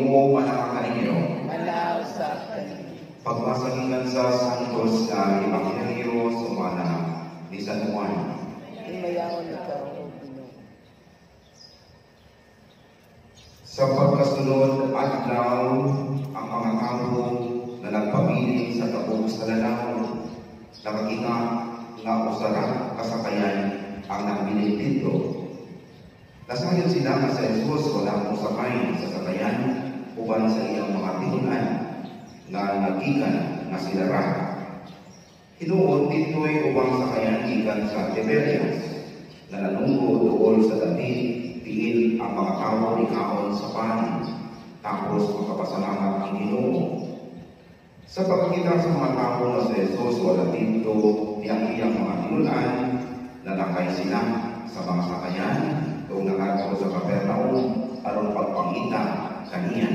mo manakaninyo. Manaw sa kanino. Pagpasalingan sa Santos na Ebanghelyo sumana ni San Juan. Imayaon ikaw, O Ginoo. Sa pagkasunod at daw ang mga tao na nagpabiling sa tabok sa lalaw, nakakita nga usara kasakayan ang nagbiling dito. Nasayon sila nga sa Jesus wala mong sakay sa sakayan uban sa iyang mga tinunan nga nagikan nga sila ra. Hinuon dito'y ubang sakayan gikan sa Tiberias na nanunggo doon sa dati diin ang mga tao ni kaon sa panin tapos makapasalamat ang Ginoo. Sa pagkita sa mga tao na sa Jesus wala dito niyang iyang mga tinunan na nakay sila sa mga sakayan kung nakadto sa Capernaum aron pagpangita kaniya.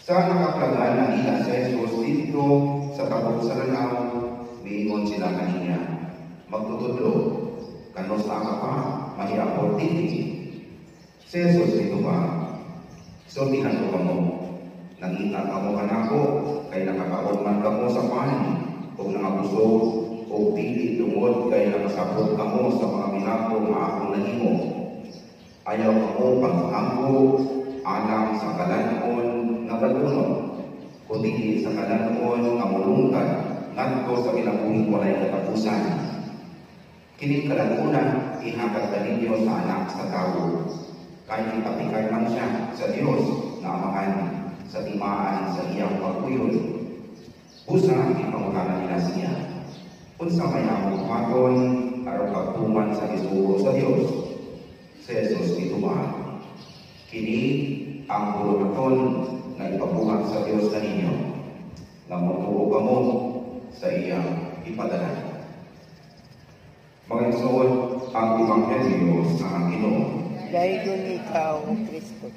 Sa nakaplagan na ila sa Jesus dito sa tabok sa lalaw, miingon sila kaniya, magtutudlo, kanos ka pa, mahirapot titi. Si Jesus dito ba? Sultihan ko kamo, nangita ka mo kanako, kay nakakaon man ka mo sa panin, kung nangabusog, o pili tungod kay nakasabot ka mo sa mga milagro nga akong nahimo. Ayaw ka mo paghambo, alang sa kalanon nga gadunod, kundi sa kalanon nga mulungkad, ngadto sa kinabuhing walay katapusan. Kining kalanunan, ihagat ka ninyo sa anak sa tao, kaya ipapikay man siya sa Diyos na amahan sa timaan sa iyang pagkuyon. Busa ang ipangutana nila siya. Unsa may among maton aron pagtuman sa isugo sa Dios. Si Jesus gituman. Kini ang buluhaton na ipabuhat sa Dios kaninyo. Namutuo kamo sa iyang ipadala. Mga igsoon, ang Ebanghelyo sa Ginoo. Dahil ikaw, O Kristo.